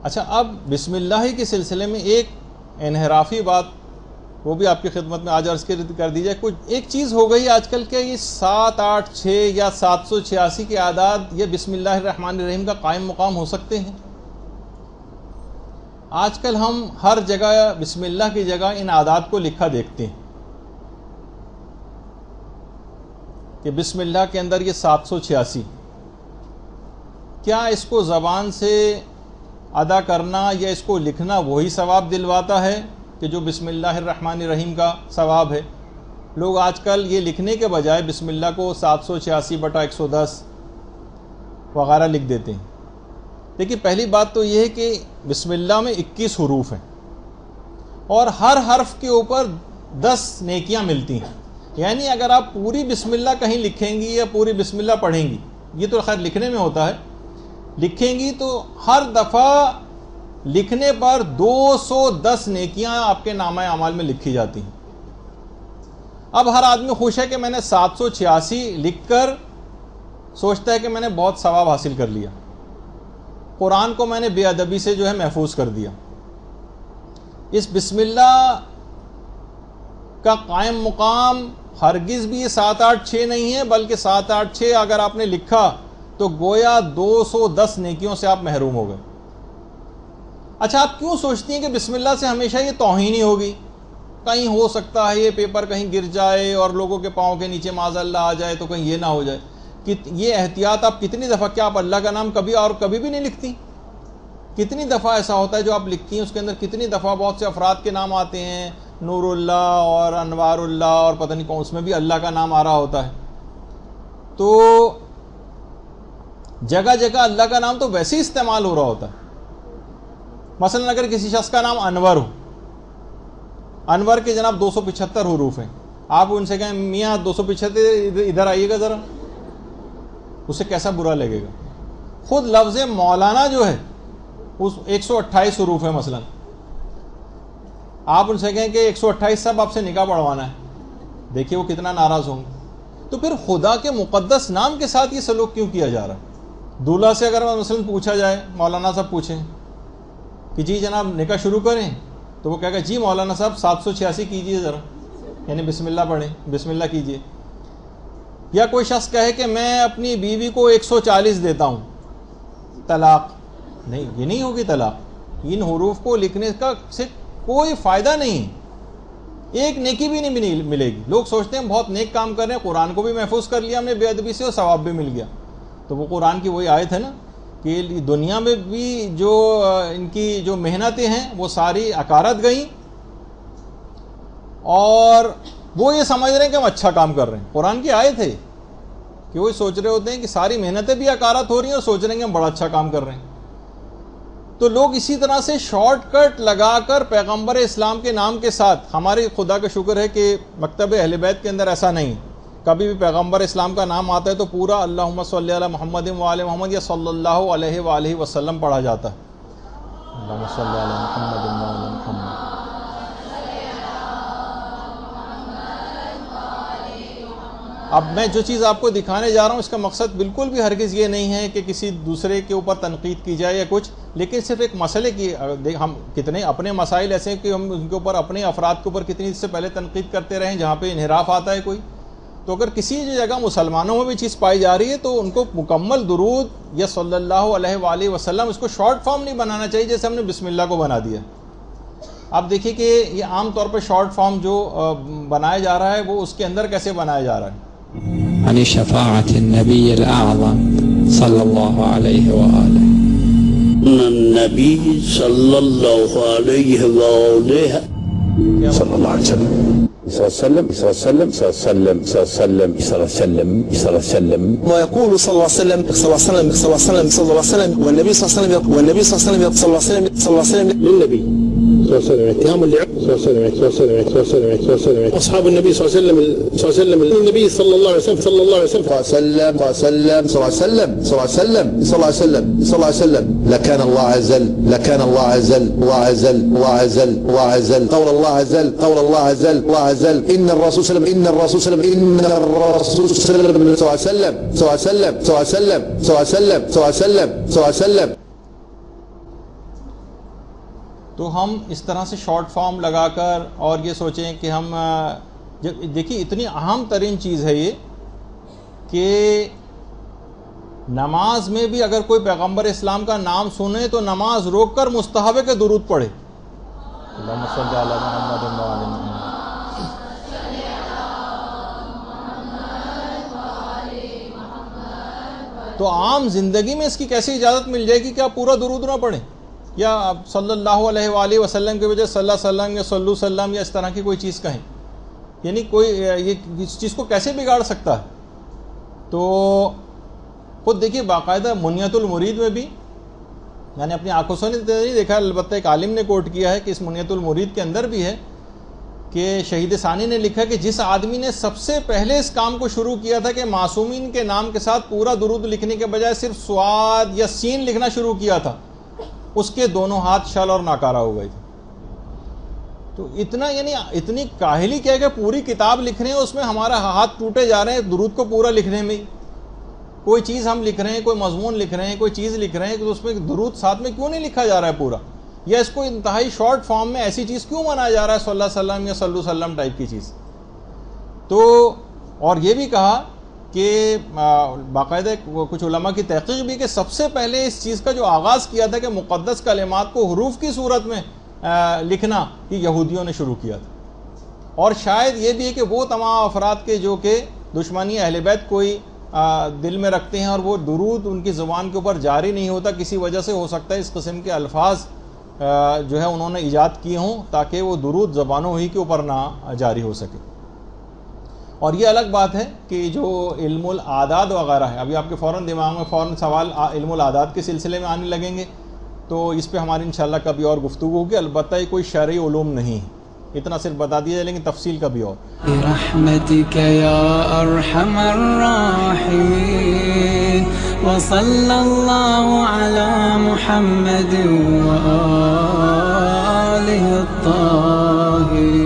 اچھا، اب بسم اللہ کے سلسلے میں ایک انحرافی بات وہ بھی آپ کی خدمت میں آج عرض کر دی جائے. کچھ ایک چیز ہو گئی آج کل کہ یہ 7 8 6 یا 786 کے اعداد یہ بسم اللہ الرحمن الرحیم کا قائم مقام ہو سکتے ہیں. آج کل ہم ہر جگہ بسم اللہ کی جگہ ان اعداد کو لکھا دیکھتے ہیں کہ بسم اللہ کے اندر یہ 786. کیا اس کو زبان سے ادا کرنا یا اس کو لکھنا وہی ثواب دلواتا ہے کہ جو بسم اللہ الرحمن الرحیم کا ثواب ہے؟ لوگ آج کل یہ لکھنے کے بجائے بسم اللہ کو 786/110 وغیرہ لکھ دیتے ہیں. دیکھیے، پہلی بات تو یہ ہے کہ بسم اللہ میں 21 حروف ہیں اور ہر حرف کے اوپر 10 نیکیاں ملتی ہیں. یعنی اگر آپ پوری بسم اللہ کہیں لکھیں گی یا پوری بسم اللہ پڑھیں گی، یہ تو خیر لکھنے میں ہوتا ہے، لکھیں گی تو ہر دفعہ لکھنے پر 210 نیکیاں آپ کے نامہ اعمال میں لکھی جاتی ہیں. اب ہر آدمی خوش ہے کہ میں نے 786 لکھ کر سوچتا ہے کہ میں نے بہت ثواب حاصل کر لیا، قرآن کو میں نے بے ادبی سے جو ہے محفوظ کر دیا. اس بسم اللہ کا قائم مقام ہرگز بھی یہ 7 8 6 نہیں ہے، بلکہ 7 8 6 اگر آپ نے لکھا تو گویا 210 نیکیوں سے آپ محروم ہو گئے. اچھا، آپ کیوں سوچتی ہیں کہ بسم اللہ سے ہمیشہ یہ توہین ہی ہوگی؟ کہیں ہو سکتا ہے یہ پیپر کہیں گر جائے اور لوگوں کے پاؤں کے نیچے معاذ اللہ آ جائے تو کہیں یہ نہ ہو جائے. کہ یہ احتیاط آپ کتنی دفعہ، کیا آپ اللہ کا نام کبھی اور کبھی بھی نہیں لکھتی؟ کتنی دفعہ ایسا ہوتا ہے جو آپ لکھتی ہیں اس کے اندر کتنی دفعہ بہت سے افراد کے نام آتے ہیں، نور اللہ اور انوار اللہ اور پتہ نہیں کون، اس میں بھی اللہ کا نام آ رہا ہوتا ہے. تو جگہ جگہ اللہ کا نام تو ویسے ہی استعمال ہو رہا ہوتا ہے. مثلا اگر کسی شخص کا نام انور ہو، انور کے جناب 275 حروف ہیں، آپ ان سے کہیں میاں 275 ادھر آئیے گا ذرا، اسے کیسا برا لگے گا. خود لفظ مولانا جو ہے اس 128 حروف ہے. مثلا آپ ان سے کہیں کہ 128 صاحب آپ سے نکاح پڑھوانا ہے، دیکھیے وہ کتنا ناراض ہوں گے. تو پھر خدا کے مقدس نام کے ساتھ یہ سلوک کیوں کیا جا رہا ہے؟ دولہا سے اگر مثلا پوچھا جائے، مولانا صاحب پوچھیں کہ جی جناب نکاح شروع کریں، تو وہ کہے گا جی مولانا صاحب 786 کیجئے ذرا، یعنی بسم اللہ پڑھیں، بسم اللہ کیجئے. یا کوئی شخص کہے کہ میں اپنی بیوی کو 140 دیتا ہوں، طلاق نہیں، یہ نہیں ہوگی طلاق. ان حروف کو لکھنے کا سے کوئی فائدہ نہیں، ایک نیکی بھی نہیں ملے گی. لوگ سوچتے ہیں بہت نیک کام کر رہے ہیں، قرآن کو بھی محفوظ کر لیا ہم نے بے ادبی سے اور ثواب بھی مل گیا. تو وہ قرآن کی وہی آیت ہے نا کہ دنیا میں بھی جو ان کی جو محنتیں ہیں وہ ساری اکارت گئیں اور وہ یہ سمجھ رہے ہیں کہ ہم اچھا کام کر رہے ہیں. قرآن کی آیت ہے کہ وہ سوچ رہے ہوتے ہیں کہ ساری محنتیں بھی اکارت ہو رہی ہیں اور سوچ رہے ہیں کہ ہم بڑا اچھا کام کر رہے ہیں. تو لوگ اسی طرح سے شارٹ کٹ لگا کر پیغمبر اسلام کے نام کے ساتھ، ہمارے خدا کا شکر ہے کہ مکتب اہل بیت کے اندر ایسا نہیں، کبھی بھی پیغمبر اسلام کا نام آتا ہے تو پورا اللہم صلی علی محمد وآل محمد یا صلی اللہ علیہ وآلہ وسلم پڑھا جاتا ہے. اللہم صلی علی محمد وآل محمد. اب میں جو چیز آپ کو دکھانے جا رہا ہوں اس کا مقصد بالکل بھی ہرگز یہ نہیں ہے کہ کسی دوسرے کے اوپر تنقید کی جائے یا کچھ، لیکن صرف ایک مسئلے کی ہم کتنے اپنے مسائل ایسے ہیں کہ ہم ان کے اوپر اپنے افراد کے اوپر کتنی سے پہلے تنقید کرتے رہیں جہاں پہ انحراف آتا ہے کوئی. تو اگر کسی جگہ مسلمانوں میں بھی چیز پائی جا رہی ہے تو ان کو مکمل درود یا صلی اللہ علیہ وآلہ وسلم، اس کو شارٹ فارم نہیں بنانا چاہیے جیسے ہم نے بسم اللہ کو بنا دیا. آپ دیکھیے کہ یہ عام طور پہ شارٹ فارم جو بنایا جا رہا ہے وہ اس کے اندر کیسے بنایا جا رہا ہے. عن شفاعة النبي الأعظم صلى الله عليه وآله. النبي صلى الله عليه وآله صلى الله عليه وسلم وسلم وسلم وسلم وسلم وسلم ويقول صلى الله عليه وسلم صلى الله عليه وسلم صلى الله عليه وسلم صلى الله عليه وسلم والنبي صلى الله عليه وسلم والنبي صلى الله عليه وسلم صلى الله عليه وسلم صلى الله عليه وسلم للنبي صلى الله عليه وسلم اتهام اللعب صلى الله عليه وسلم اصحاب النبي صلى الله عليه وسلم النبي صلى الله عليه وسلم صلى الله عليه وسلم صلى الله عليه وسلم صلى الله عليه وسلم صلى الله عليه وسلم صلى الله عليه وسلم لكان الله عزل لكان الله عزل الله عزل الله عزل الله عزل قول الله عزل قول الله عزل الله عزل ان الرسول صلى الله عليه وسلم ان الرسول صلى الله عليه وسلم ان الرسول صلى الله عليه وسلم صلى الله عليه وسلم صلى الله عليه وسلم صلى الله عليه وسلم صلى الله عليه وسلم صلى الله عليه وسلم. تو ہم اس طرح سے شارٹ فارم لگا کر اور یہ سوچیں کہ ہم دیکھیے اتنی اہم ترین چیز ہے یہ کہ نماز میں بھی اگر کوئی پیغمبر اسلام کا نام سنے تو نماز روک کر مستحب ہے کہ درود پڑھے. اللہم صلی علی محمد و علی محمد. تو عام زندگی میں اس کی کیسی اجازت مل جائے گی کہ آپ پورا درود نہ پڑھیں یا آپ صلی اللہ علیہ وآلہ وسلم کے بجائے صلی اللہ علیہ وسلم یا صلی وسلم یا اس طرح کی کوئی چیز کہیں؟ یعنی کوئی یہ اس چیز کو کیسے بگاڑ سکتا ہے؟ تو خود دیکھیے باقاعدہ منیت المرید میں بھی میں نے اپنی آنکھوں سے نہیں دیکھا، البتہ ایک عالم نے کوٹ کیا ہے کہ اس منیت المرید کے اندر بھی ہے کہ شہید ثانی نے لکھا کہ جس آدمی نے سب سے پہلے اس کام کو شروع کیا تھا کہ معصومین کے نام کے ساتھ پورا درود لکھنے کے بجائے صرف سواد یا سین لکھنا شروع کیا تھا، اس کے دونوں ہاتھ شل اور ناکارہ ہو گئے تھے. تو اتنا یعنی اتنی کاہلی کیا ہے کہ پوری کتاب لکھ رہے ہیں، اس میں ہمارا ہاتھ ٹوٹے جا رہے ہیں درود کو پورا لکھنے میں. کوئی چیز ہم لکھ رہے ہیں، کوئی مضمون لکھ رہے ہیں، کوئی چیز لکھ رہے ہیں تو اس میں درود ساتھ میں کیوں نہیں لکھا جا رہا ہے پورا، یا اس کو انتہائی شارٹ فارم میں ایسی چیز کیوں منایا جا رہا ہے صلی اللہ علیہ وسلم یا صلی اللہ علیہ وسلم ٹائپ کی چیز. تو اور یہ بھی کہا کہ باقاعدہ کچھ علماء کی تحقیق بھی کہ سب سے پہلے اس چیز کا جو آغاز کیا تھا کہ مقدس کلمات کو حروف کی صورت میں لکھنا، یہ یہودیوں نے شروع کیا تھا. اور شاید یہ بھی ہے کہ وہ تمام افراد کے جو کہ دشمنی اہل بیت کوئی دل میں رکھتے ہیں اور وہ درود ان کی زبان کے اوپر جاری نہیں ہوتا، کسی وجہ سے ہو سکتا ہے اس قسم کے الفاظ جو ہے انہوں نے ایجاد کیے ہوں تاکہ وہ درود زبانوں ہی کے اوپر نہ جاری ہو سکے. اور یہ الگ بات ہے کہ جو علم العادات وغیرہ ہے، ابھی آپ کے فوراً دماغ میں فوراً سوال علم العادات کے سلسلے میں آنے لگیں گے، تو اس پہ ہماری انشاءاللہ کبھی اور گفتگو ہوگی. البتہ یہ کوئی شرعی علوم نہیں ہے، اتنا صرف بتا دیا جائے، لیکن تفصیل کبھی اور. برحمتك يا أرحم الراحمين وصلى الله على محمد وآله الطاهرين.